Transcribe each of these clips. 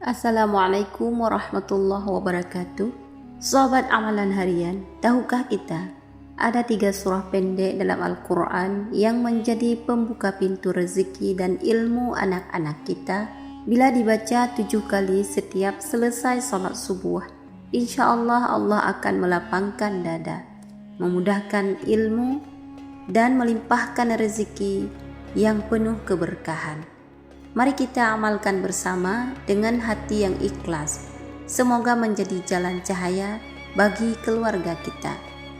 Assalamualaikum warahmatullahi wabarakatuh. Sahabat amalan harian, tahukah kita ada 3 surah pendek dalam Al-Quran yang menjadi pembuka pintu rezeki dan ilmu anak-anak kita bila dibaca 7 kali setiap selesai salat subuh. InsyaAllah Allah akan melapangkan dada, memudahkan ilmu dan melimpahkan rezeki yang penuh keberkahan. Mari kita amalkan bersama dengan hati yang ikhlas. Semoga menjadi jalan cahaya bagi keluarga kita.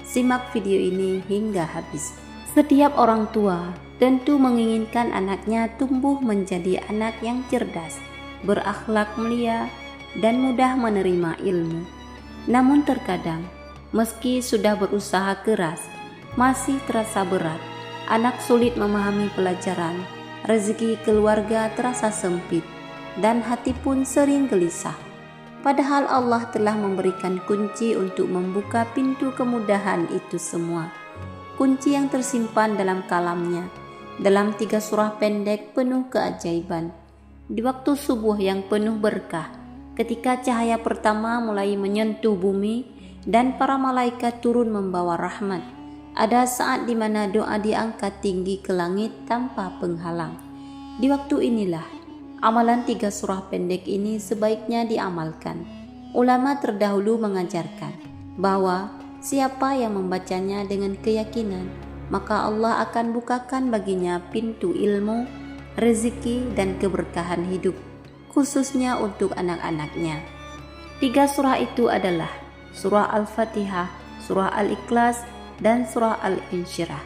Simak video ini hingga habis. Setiap orang tua tentu menginginkan anaknya tumbuh menjadi anak yang cerdas, berakhlak mulia, dan mudah menerima ilmu. Namun terkadang, meski sudah berusaha keras, masih terasa berat. Anak sulit memahami pelajaran, rezeki keluarga terasa sempit, dan hati pun sering gelisah. Padahal Allah telah memberikan kunci untuk membuka pintu kemudahan itu semua. Kunci yang tersimpan dalam kalamnya, dalam 3 surah pendek penuh keajaiban. Di waktu subuh yang penuh berkah, ketika cahaya pertama mulai menyentuh bumi dan para malaikat turun membawa rahmat, ada saat di mana doa diangkat tinggi ke langit tanpa penghalang. Di waktu inilah amalan 3 surah pendek ini sebaiknya diamalkan. Ulama terdahulu mengajarkan bahwa siapa yang membacanya dengan keyakinan, maka Allah akan bukakan baginya pintu ilmu, rezeki, dan keberkahan hidup, khususnya untuk anak-anaknya. 3 surah itu adalah surah Al-Fatihah, surah Al-Ikhlas, dan surah Al-Insyirah.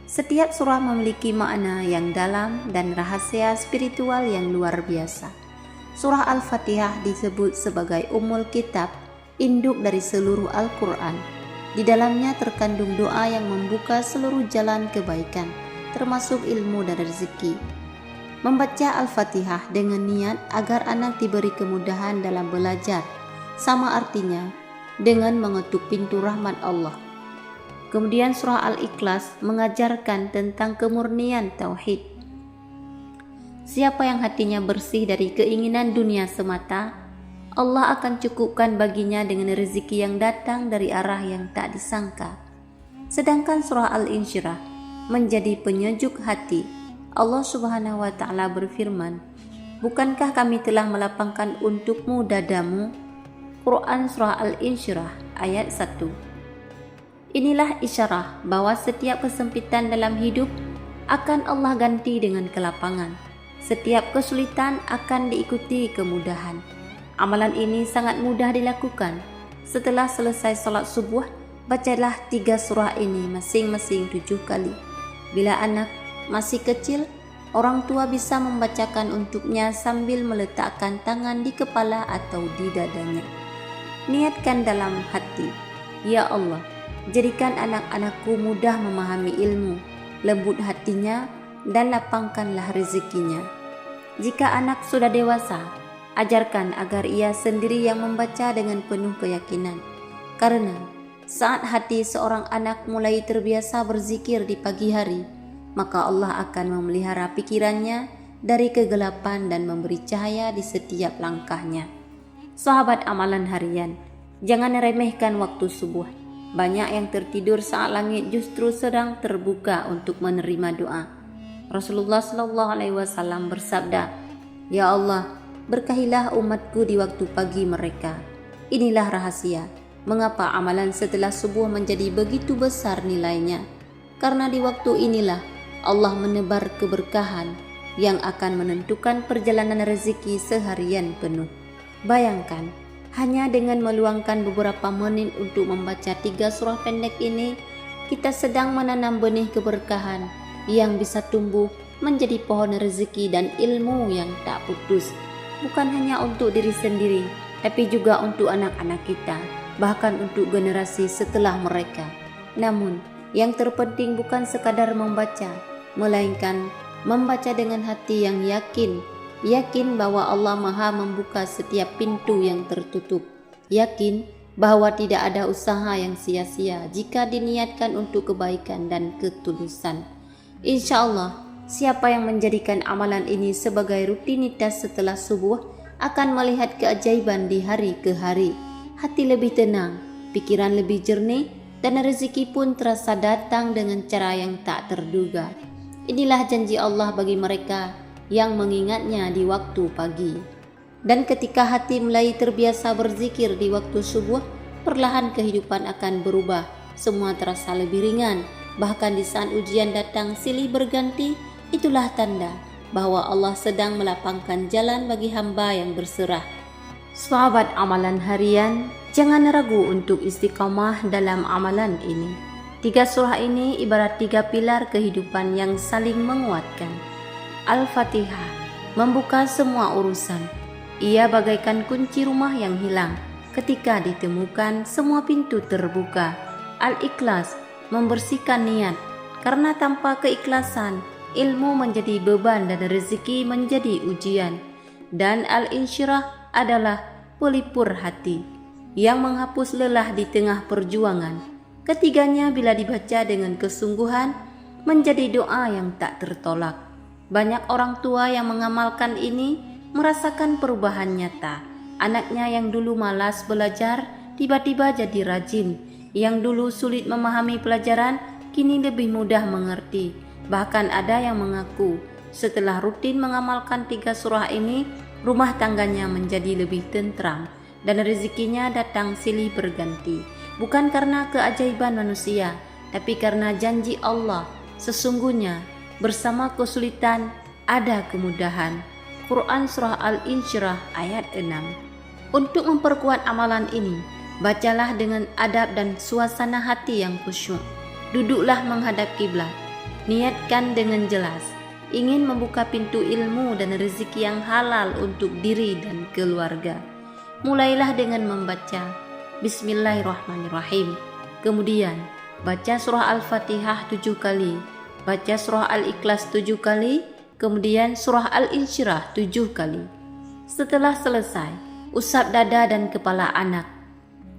Setiap surah memiliki makna yang dalam dan rahasia spiritual yang luar biasa. Surah Al-Fatihah disebut sebagai Ummul Kitab, induk dari seluruh Al-Quran. Di dalamnya terkandung doa yang membuka seluruh jalan kebaikan, termasuk ilmu dan rezeki. Membaca Al-Fatihah dengan niat agar anak diberi kemudahan dalam belajar, sama artinya dengan mengetuk pintu rahmat Allah. Kemudian surah Al-Ikhlas mengajarkan tentang kemurnian tauhid. Siapa yang hatinya bersih dari keinginan dunia semata, Allah akan cukupkan baginya dengan rezeki yang datang dari arah yang tak disangka. Sedangkan surah Al-Insyirah menjadi penyejuk hati. Allah Subhanahu wa taala berfirman, "Bukankah kami telah melapangkan untukmu dadamu?" Quran surah Al-Insyirah ayat 1. Inilah isyarat bahwa setiap kesempitan dalam hidup akan Allah ganti dengan kelapangan. Setiap kesulitan akan diikuti kemudahan. Amalan ini sangat mudah dilakukan. Setelah selesai salat subuh, bacalah 3 surah ini masing-masing 7 kali. Bila anak masih kecil, orang tua bisa membacakan untuknya sambil meletakkan tangan di kepala atau di dadanya. Niatkan dalam hati, "Ya Allah, jadikan anak-anakku mudah memahami ilmu, lembut hatinya, dan lapangkanlah rezekinya." Jika anak sudah dewasa, ajarkan agar ia sendiri yang membaca dengan penuh keyakinan. Karena saat hati seorang anak mulai terbiasa berzikir di pagi hari, maka Allah akan memelihara pikirannya dari kegelapan dan memberi cahaya di setiap langkahnya. Sahabat amalan harian, jangan remehkan waktu subuh. Banyak yang tertidur saat langit justru sedang terbuka untuk menerima doa. Rasulullah SAW bersabda, "Ya Allah, berkahilah umatku di waktu pagi mereka." Inilah rahasia mengapa amalan setelah subuh menjadi begitu besar nilainya. Karena di waktu inilah Allah menebar keberkahan yang akan menentukan perjalanan rezeki seharian penuh. Bayangkan, hanya dengan meluangkan beberapa menit untuk membaca 3 surah pendek ini, kita sedang menanam benih keberkahan yang bisa tumbuh menjadi pohon rezeki dan ilmu yang tak putus. Bukan hanya untuk diri sendiri, tapi juga untuk anak-anak kita, bahkan untuk generasi setelah mereka. Namun, yang terpenting bukan sekadar membaca, melainkan membaca dengan hati yang yakin bahwa Allah Maha membuka setiap pintu yang tertutup. Yakin bahwa tidak ada usaha yang sia-sia jika diniatkan untuk kebaikan dan ketulusan. Insya Allah, siapa yang menjadikan amalan ini sebagai rutinitas setelah subuh, akan melihat keajaiban di hari ke hari. Hati lebih tenang, pikiran lebih jernih, dan rezeki pun terasa datang dengan cara yang tak terduga. Inilah janji Allah bagi mereka yang mengingatnya di waktu pagi. Dan ketika hati mulai terbiasa berzikir di waktu subuh, perlahan kehidupan akan berubah. Semua terasa lebih ringan. Bahkan di saat ujian datang silih berganti, itulah tanda bahwa Allah sedang melapangkan jalan bagi hamba yang berserah. Sahabat amalan harian, jangan ragu untuk istiqamah dalam amalan ini. 3 surah ini ibarat 3 pilar kehidupan yang saling menguatkan. Al-Fatihah membuka semua urusan. Ia bagaikan kunci rumah yang hilang. Ketika ditemukan, semua pintu terbuka. Al-Ikhlas membersihkan niat. Karena tanpa keikhlasan, ilmu menjadi beban dan rezeki menjadi ujian. Dan Al-Insyirah adalah pelipur hati yang menghapus lelah di tengah perjuangan. Ketiganya bila dibaca dengan kesungguhan menjadi doa yang tak tertolak. Banyak orang tua yang mengamalkan ini merasakan perubahan nyata. Anaknya yang dulu malas belajar tiba-tiba jadi rajin. Yang dulu sulit memahami pelajaran kini lebih mudah mengerti. Bahkan ada yang mengaku setelah rutin mengamalkan 3 surah ini, rumah tangganya menjadi lebih tentram dan rezekinya datang silih berganti. Bukan karena keajaiban manusia, tapi karena janji Allah. Sesungguhnya bersama kesulitan ada kemudahan. Quran Surah Al-Insyirah ayat 6. Untuk memperkuat amalan ini, bacalah dengan adab dan suasana hati yang khusyuk. Duduklah menghadap kiblat. Niatkan dengan jelas, ingin membuka pintu ilmu dan rezeki yang halal untuk diri dan keluarga. Mulailah dengan membaca Bismillahirrahmanirrahim. Kemudian, baca surah Al-Fatihah 7 kali, baca surah Al-Ikhlas 7 kali, kemudian surah Al-Insyirah 7 kali. Setelah selesai, usap dada dan kepala anak.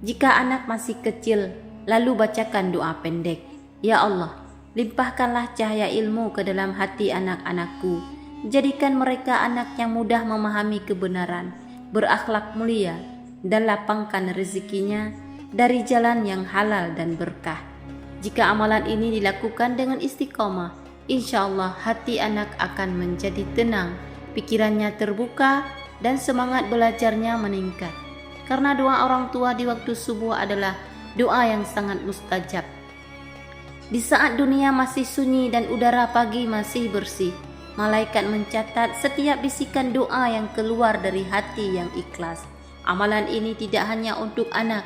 Jika anak masih kecil, lalu bacakan doa pendek. Ya Allah, limpahkanlah cahaya ilmu ke dalam hati anak-anakku. Jadikan mereka anak yang mudah memahami kebenaran, berakhlak mulia, dan lapangkan rezekinya dari jalan yang halal dan berkah. Jika amalan ini dilakukan dengan istiqomah, insya Allah hati anak akan menjadi tenang, pikirannya terbuka, dan semangat belajarnya meningkat. Karena doa orang tua di waktu subuh adalah doa yang sangat mustajab. Di saat dunia masih sunyi dan udara pagi masih bersih, malaikat mencatat setiap bisikan doa yang keluar dari hati yang ikhlas. Amalan ini tidak hanya untuk anak,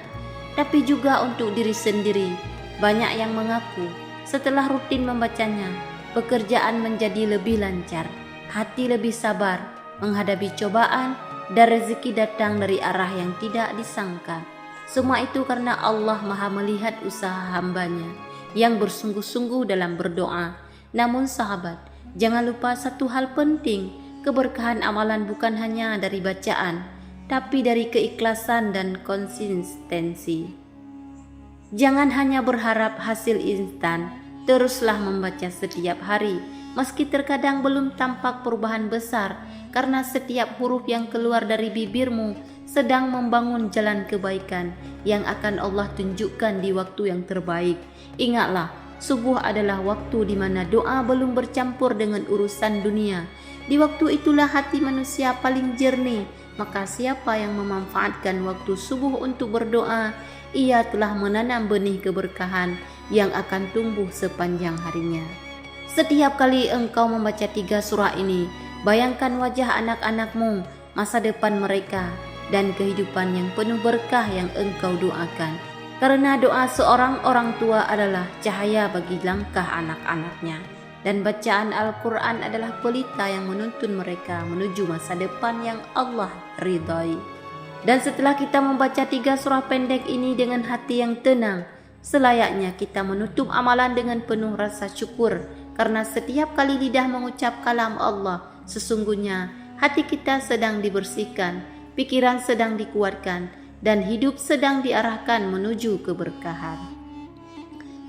tapi juga untuk diri sendiri. Banyak yang mengaku setelah rutin membacanya, pekerjaan menjadi lebih lancar, hati lebih sabar menghadapi cobaan, dan rezeki datang dari arah yang tidak disangka. Semua itu karena Allah Maha melihat usaha hambanya yang bersungguh-sungguh dalam berdoa. Namun sahabat, jangan lupa satu hal penting, keberkahan amalan bukan hanya dari bacaan, tapi dari keikhlasan dan konsistensi. Jangan hanya berharap hasil instan, teruslah membaca setiap hari, meski terkadang belum tampak perubahan besar, karena setiap huruf yang keluar dari bibirmu sedang membangun jalan kebaikan yang akan Allah tunjukkan di waktu yang terbaik. Ingatlah, subuh adalah waktu di mana doa belum bercampur dengan urusan dunia. Di waktu itulah hati manusia paling jernih. Maka siapa yang memanfaatkan waktu subuh untuk berdoa, ia telah menanam benih keberkahan yang akan tumbuh sepanjang harinya. Setiap kali engkau membaca 3 surah ini, bayangkan wajah anak-anakmu, masa depan mereka, dan kehidupan yang penuh berkah yang engkau doakan. Karena doa seorang orang tua adalah cahaya bagi langkah anak-anaknya. Dan bacaan Al-Quran adalah pelita yang menuntun mereka menuju masa depan yang Allah ridhai. Dan setelah kita membaca 3 surah pendek ini dengan hati yang tenang, selayaknya kita menutup amalan dengan penuh rasa syukur. Karena setiap kali lidah mengucap kalam Allah, sesungguhnya hati kita sedang dibersihkan, pikiran sedang dikuatkan, dan hidup sedang diarahkan menuju keberkahan.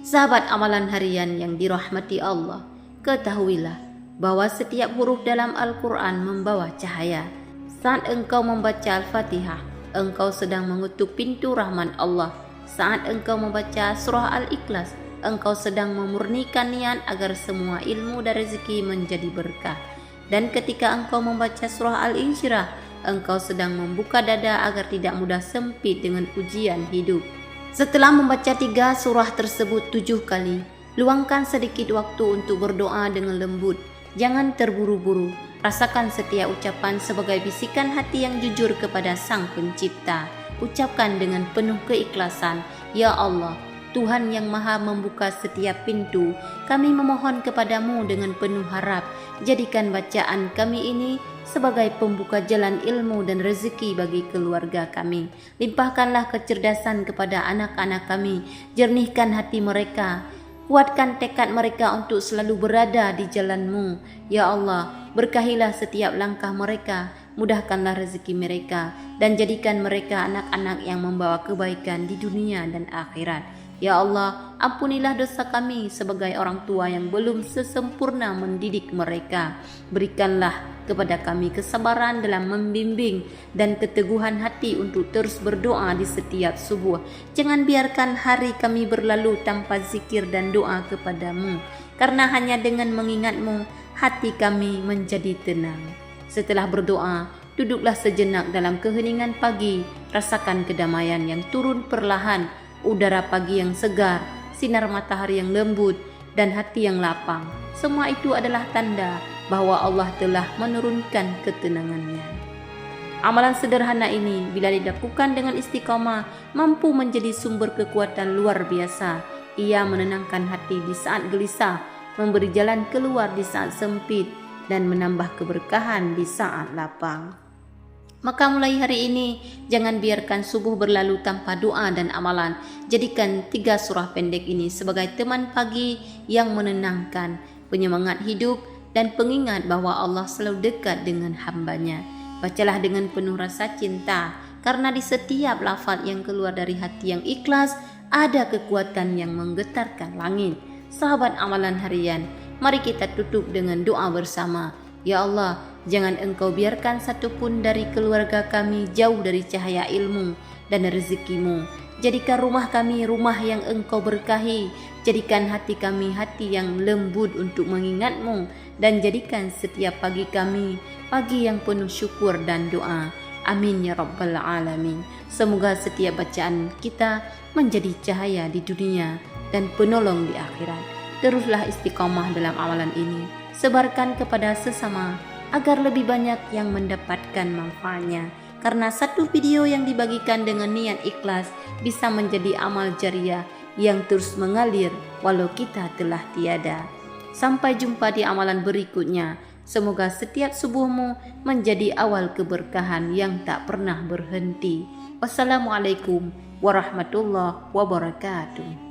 Sahabat amalan harian yang dirahmati Allah, ketahuilah bahwa setiap huruf dalam Al-Quran membawa cahaya. Saat engkau membaca Al-Fatihah, engkau sedang mengetuk pintu rahmat Allah. Saat engkau membaca surah Al-Ikhlas, engkau sedang memurnikan niat agar semua ilmu dan rezeki menjadi berkah. Dan ketika engkau membaca surah Al-Insyirah, engkau sedang membuka dada agar tidak mudah sempit dengan ujian hidup. Setelah membaca 3 surah tersebut 7 kali, luangkan sedikit waktu untuk berdoa dengan lembut. Jangan terburu-buru. Rasakan setiap ucapan sebagai bisikan hati yang jujur kepada Sang Pencipta. Ucapkan dengan penuh keikhlasan, "Ya Allah, Tuhan yang maha membuka setiap pintu, kami memohon kepadamu dengan penuh harap. Jadikan bacaan kami ini sebagai pembuka jalan ilmu dan rezeki bagi keluarga kami. Limpahkanlah kecerdasan kepada anak-anak kami. Jernihkan hati mereka. Kuatkan tekad mereka untuk selalu berada di jalan-Mu. Ya Allah, berkahilah setiap langkah mereka. Mudahkanlah rezeki mereka dan jadikan mereka anak-anak yang membawa kebaikan di dunia dan akhirat. Ya Allah, ampunilah dosa kami sebagai orang tua yang belum sesempurna mendidik mereka. Berikanlah kepada kami kesabaran dalam membimbing dan keteguhan hati untuk terus berdoa di setiap subuh. Jangan biarkan hari kami berlalu tanpa zikir dan doa kepadamu, karena hanya dengan mengingatmu, hati kami menjadi tenang. Setelah berdoa, duduklah sejenak dalam keheningan pagi. Rasakan kedamaian yang turun perlahan, udara pagi yang segar, sinar matahari yang lembut, dan hati yang lapang. Semua itu adalah tanda bahwa Allah telah menurunkan ketenangannya. Amalan sederhana ini bila dilakukan dengan istiqamah mampu menjadi sumber kekuatan luar biasa. Ia menenangkan hati di saat gelisah, memberi jalan keluar di saat sempit, dan menambah keberkahan di saat lapang. Maka mulai hari ini, jangan biarkan subuh berlalu tanpa doa dan amalan. Jadikan 3 surah pendek ini sebagai teman pagi yang menenangkan, penyemangat hidup, dan pengingat bahwa Allah selalu dekat dengan hambanya. Bacalah dengan penuh rasa cinta, karena di setiap lafaz yang keluar dari hati yang ikhlas, ada kekuatan yang menggetarkan langit. Sahabat amalan harian, mari kita tutup dengan doa bersama. Ya Allah, jangan Engkau biarkan satupun dari keluarga kami jauh dari cahaya ilmu dan rezeki-Mu. Jadikan rumah kami rumah yang Engkau berkahi. Jadikan hati kami hati yang lembut untuk mengingat-Mu. Dan jadikan setiap pagi kami pagi yang penuh syukur dan doa. Amin ya Rabbal Alamin. Semoga setiap bacaan kita menjadi cahaya di dunia dan penolong di akhirat. Teruslah istiqamah dalam amalan ini. Sebarkan kepada sesama agar lebih banyak yang mendapatkan manfaatnya. Karena satu video yang dibagikan dengan niat ikhlas bisa menjadi amal jariah yang terus mengalir walau kita telah tiada. Sampai jumpa di amalan berikutnya. Semoga setiap subuhmu menjadi awal keberkahan yang tak pernah berhenti. Wassalamualaikum warahmatullahi wabarakatuh.